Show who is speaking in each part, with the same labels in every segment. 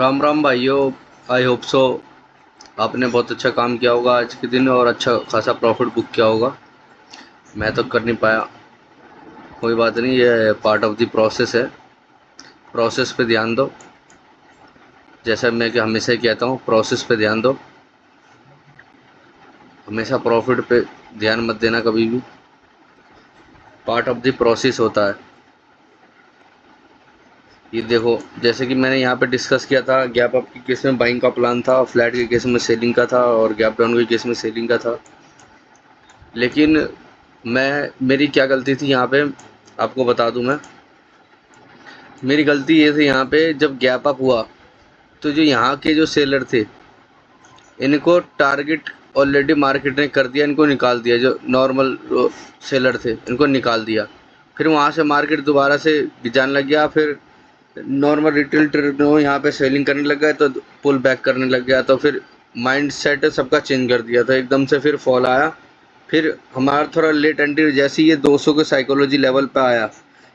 Speaker 1: राम राम भाइयों। I hope so आपने बहुत अच्छा काम किया होगा आज के दिन और अच्छा खासा प्रॉफिट बुक किया होगा। मैं तो कर नहीं पाया, कोई बात नहीं, ये पार्ट ऑफ द प्रोसेस है। प्रोसेस पे ध्यान दो, जैसा मैं कि हमेशा ही कहता हूँ, प्रोसेस पे ध्यान दो। हमेशा प्रॉफिट पे ध्यान मत देना कभी भी। पार्ट ऑफ द प्रोसेस होता है। ये देखो, जैसे कि मैंने यहाँ पे डिस्कस किया था, गैप अप के केस में बाइंग का प्लान था, फ्लैट के केस में सेलिंग का था और गैप डाउन के केस में सेलिंग का था। लेकिन मेरी क्या गलती थी यहाँ पे, आपको बता दूं मैं। मेरी गलती ये थी यहाँ पे, जब गैप अप हुआ तो जो यहाँ के जो सेलर थे, इनको टारगेट ऑलरेडी मार्केट ने कर दिया, इनको निकाल दिया। जो नॉर्मल सेलर थे इनको निकाल दिया। फिर वहाँ से मार्केट दोबारा से जाने लग गया। फिर नॉर्मल रिटेल ट्रेडर यहाँ पे सेलिंग करने लग गए तो पुल बैक करने लग गया। तो फिर माइंड सेट सबका चेंज कर दिया, तो एकदम से फिर फॉल आया। फिर हमारा थोड़ा लेट एंट्री, जैसे ही ये 200 के साइकोलॉजी लेवल पे आया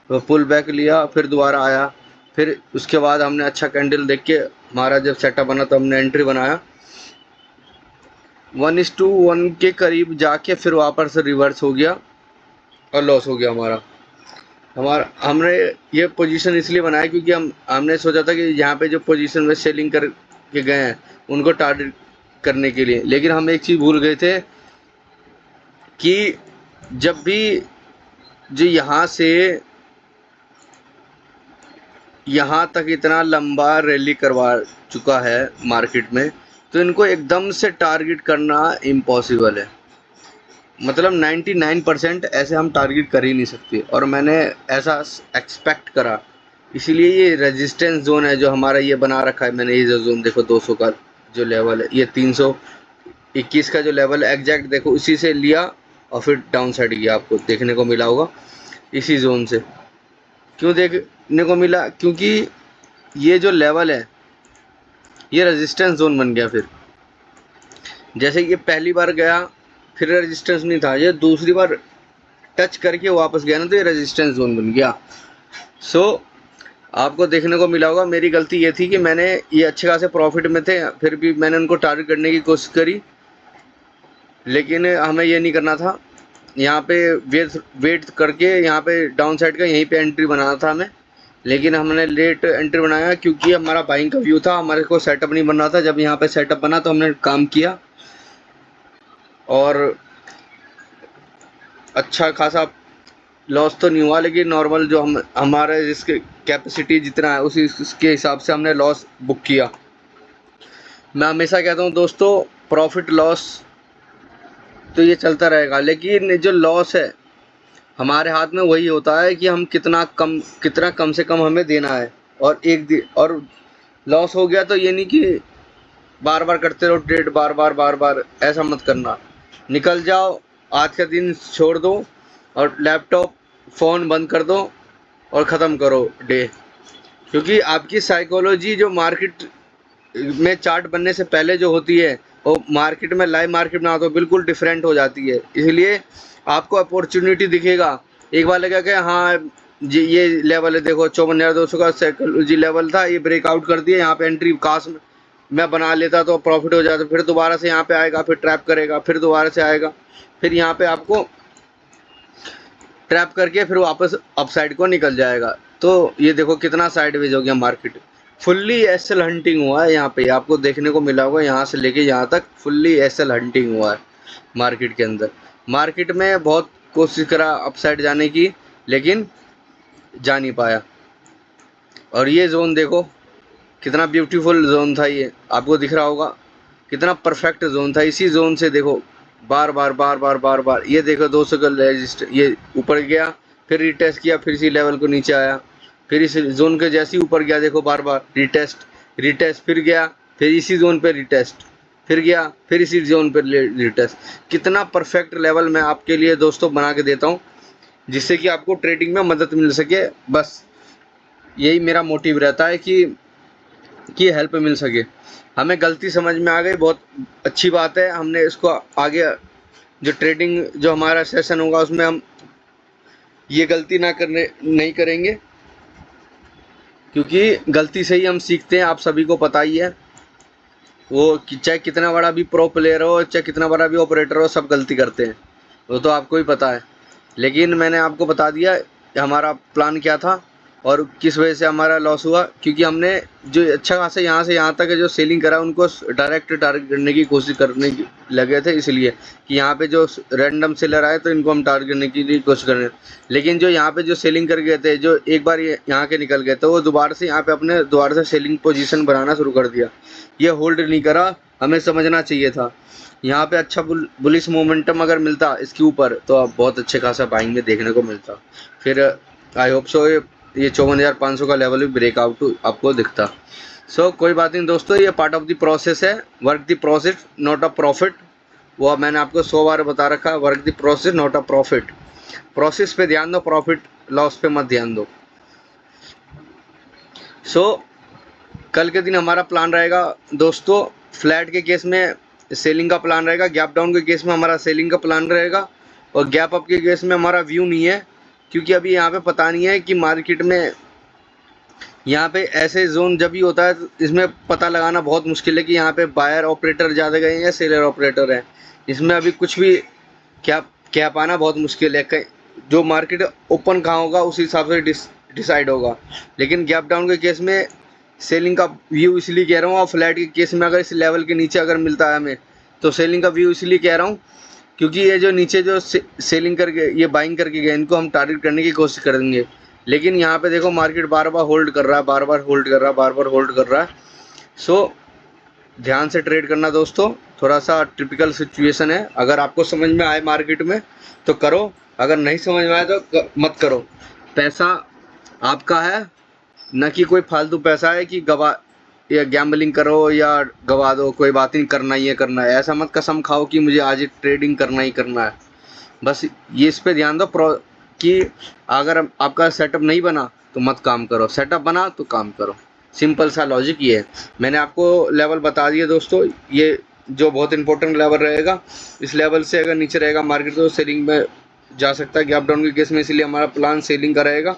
Speaker 1: तो पुल बैक लिया, फिर दोबारा आया। फिर उसके बाद हमने अच्छा कैंडल देख के, हमारा जब सेटअप बना तो हमने एंट्री बनाया 1:1 के करीब जाके, फिर वापस से रिवर्स हो गया और लॉस हो गया हमारा। हमने ये पोजीशन इसलिए बनाया क्योंकि हमने सोचा था कि यहाँ पे जो पोजीशन में सेलिंग कर के गए हैं उनको टारगेट करने के लिए। लेकिन हम एक चीज़ भूल गए थे कि जब भी जो यहाँ से यहाँ तक इतना लंबा रैली करवा चुका है मार्केट में, तो इनको एकदम से टारगेट करना इम्पॉसिबल है। मतलब 99% ऐसे हम टारगेट कर ही नहीं सकते, और मैंने ऐसा एक्सपेक्ट करा। इसीलिए ये रेजिस्टेंस जोन है जो हमारा ये बना रखा है मैंने। ये जो जोन देखो 200 का जो लेवल है, ये 321 का जो लेवल है एग्जैक्ट देखो, इसी से लिया और फिर डाउन साइड गया। आपको देखने को मिला होगा इसी जोन से। क्यों देखने को मिला? क्योंकि ये जो लेवल है ये रेजिस्टेंस जोन बन गया। फिर जैसे ये पहली बार गया, फिर रेजिस्टेंस नहीं था, ये दूसरी बार टच करके वापस गया ना, तो ये रेजिस्टेंस जोन बन गया। सो आपको देखने को मिला होगा, मेरी गलती ये थी कि मैंने ये अच्छे खासे प्रॉफिट में थे, फिर भी मैंने उनको टारगेट करने की कोशिश करी। लेकिन हमें ये नहीं करना था। यहाँ पे वेट करके यहाँ पे डाउन साइड का यहीं पे एंट्री बनाना था हमें। लेकिन हमने लेट एंट्री बनाया क्योंकि हमारा बाइंग का व्यू था, हमारे को सेटअप नहीं बन रहा था। जब यहाँ पे सेटअप बना तो हमने काम किया और अच्छा खासा लॉस तो नहीं हुआ, लेकिन नॉर्मल जो हमारे जिसके कैपेसिटी जितना है उसी उसके हिसाब से हमने लॉस बुक किया। मैं हमेशा कहता हूँ दोस्तों, प्रॉफिट लॉस तो ये चलता रहेगा, लेकिन जो लॉस है हमारे हाथ में वही होता है कि हम कितना कम से कम हमें देना है। और लॉस हो गया तो ये नहीं कि बार बार करते रहो ट्रेड, बार बार ऐसा मत करना। निकल जाओ, आज का दिन छोड़ दो और लैपटॉप फ़ोन बंद कर दो और ख़त्म करो डे। क्योंकि आपकी साइकोलॉजी जो मार्केट में चार्ट बनने से पहले जो होती है, वो मार्केट में, लाइव मार्केट में तो बिल्कुल डिफरेंट हो जाती है। इसलिए आपको अपॉर्चुनिटी दिखेगा, एक बार लगेगा कि हाँ जी ये लेवल है, देखो 54,200 का साइकोलॉजी लेवल था, ये ब्रेकआउट कर दिया, यहाँ पे एंट्री काश मैं बना लेता तो प्रॉफिट हो जाता। फिर दोबारा से यहाँ पे आएगा, फिर ट्रैप करेगा, फिर दोबारा से आएगा, फिर यहाँ पे आपको ट्रैप करके फिर वापस अपसाइड को निकल जाएगा। तो ये देखो कितना साइडवेज हो गया मार्केट। फुल्ली एसएल हंटिंग हुआ है यहाँ पे, आपको देखने को मिला होगा, यहाँ से लेके यहाँ तक फुल्ली एसएल हंटिंग हुआ है मार्केट के अंदर। मार्केट में बहुत कोशिश करा अपसाइड जाने की, लेकिन जा नहीं पाया। और ये जोन देखो कितना ब्यूटीफुल जोन था, ये आपको दिख रहा होगा कितना परफेक्ट जोन था। इसी जोन से देखो बार बार ये देखो 200 का रजिस्टर, ये ऊपर गया, फिर रिटेस्ट किया, फिर इसी लेवल को नीचे आया, फिर इस जोन के जैसे ही ऊपर गया, देखो बार बार रिटेस्ट रिटेस्ट, फिर गया, फिर इसी जोन पे रिटेस्ट, फिर गया, फिर इसी जोन पे रिटेस्ट। कितना परफेक्ट लेवल मैं आपके लिए दोस्तों बना के देता हूँ, जिससे कि आपको ट्रेडिंग में मदद मिल सके। बस यही मेरा मोटिव रहता है कि हेल्प मिल सके। हमें गलती समझ में आ गई, बहुत अच्छी बात है। हमने इसको आगे जो ट्रेडिंग जो हमारा सेशन होगा उसमें हम ये गलती नहीं करेंगे। क्योंकि गलती से ही हम सीखते हैं, आप सभी को पता ही है। वो चाहे कितना बड़ा भी प्रो प्लेयर हो, चाहे कितना बड़ा भी ऑपरेटर हो, सब गलती करते हैं, वो तो आपको ही पता है। लेकिन मैंने आपको बता दिया हमारा प्लान क्या था और किस वजह से हमारा लॉस हुआ, क्योंकि हमने जो अच्छा खासा यहाँ से यहाँ तक जो सेलिंग करा उनको डायरेक्ट टारगेट करने की कोशिश करने लगे थे, इसलिए कि यहाँ पे जो रैंडम सेलर आए तो इनको हम टारगेट करने की कोशिश कर रहे हैं। लेकिन जो यहाँ पे जो सेलिंग कर गए थे, जो एक बार ये यहाँ के निकल गए, तो वो दोबारा से यहाँ पे अपने दोबारा से सेलिंग पोजीशन बनाना शुरू कर दिया। ये होल्ड नहीं करा, हमें समझना चाहिए था। यहाँ पे अच्छा बुलिश मोमेंटम अगर मिलता इसके ऊपर तो आप बहुत अच्छे खासा बाइंग में देखने को मिलता। फिर आई होप सो ये 54,500 का लेवल भी ब्रेकआउट आपको दिखता। सो कोई बात नहीं दोस्तों, ये पार्ट ऑफ द प्रोसेस है। Work the process not a profit, वो मैंने आपको 100 बार बता रखा है। Work the process not a profit, process पे ध्यान दो, प्रॉफिट लॉस पे मत ध्यान दो। सो कल के दिन हमारा प्लान रहेगा दोस्तों, फ्लैट के केस में सेलिंग का प्लान रहेगा, गैप डाउन के केस में हमारा सेलिंग का प्लान रहेगा, और गैप अप के केस में हमारा व्यू नहीं है, क्योंकि अभी यहाँ पे पता नहीं है कि मार्केट में यहाँ पे ऐसे जोन जब भी होता है तो इसमें पता लगाना बहुत मुश्किल है कि यहाँ पे बायर ऑपरेटर ज़्यादा गए हैं या सेलर ऑपरेटर हैं। इसमें अभी कुछ भी क्या कह पाना बहुत मुश्किल है। जो मार्केट ओपन कहाँ होगा उस हिसाब से डिसाइड होगा। लेकिन गैप डाउन के केस में सेलिंग का व्यू इसलिए कह रहा हूँ, और फ्लैट के केस में अगर इस लेवल के नीचे अगर मिलता है हमें, तो सेलिंग का व्यू इसलिए कह रहा हूँ क्योंकि ये जो नीचे जो सेलिंग करके ये बाइंग करके गए, इनको हम टारगेट करने की कोशिश करेंगे। लेकिन यहाँ पे देखो मार्केट बार बार होल्ड कर रहा है, बार बार होल्ड कर रहा है, बार बार होल्ड कर रहा है। सो ध्यान से ट्रेड करना दोस्तों, थोड़ा सा टिपिकल सिचुएशन है। अगर आपको समझ में आए मार्केट में तो करो, अगर नहीं समझ में आए तो मत करो। पैसा आपका है, न कि कोई फालतू पैसा है कि गवा या गैम्बलिंग करो या गवा दो, कोई बात नहीं, करना ही है करना है। ऐसा मत कसम खाओ कि मुझे आज ट्रेडिंग करना ही करना है। बस ये इस पे ध्यान दो कि अगर आपका सेटअप नहीं बना तो मत काम करो, सेटअप बना तो काम करो। सिंपल सा लॉजिक ये है। मैंने आपको लेवल बता दिए दोस्तों, ये जो बहुत इंपॉर्टेंट लेवल रहेगा, इस लेवल से अगर नीचे रहेगा मार्केट तो सेलिंग में जा सकता है गैप डाउन के केस में, इसलिए हमारा प्लान सेलिंग का रहेगा।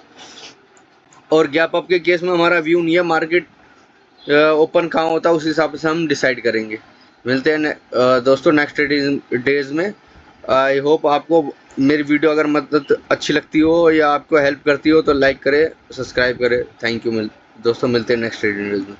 Speaker 1: और गैप अप के केस में हमारा व्यू नहीं है, मार्केट ओपन कहाँ होता है उस हिसाब से हम डिसाइड करेंगे। मिलते हैं दोस्तों नेक्स्ट डेज में। आई होप आपको मेरी वीडियो अगर मदद अच्छी लगती हो या आपको हेल्प करती हो तो लाइक करें, सब्सक्राइब करें। थैंक यू दोस्तों, मिलते हैं नेक्स्ट डेज में।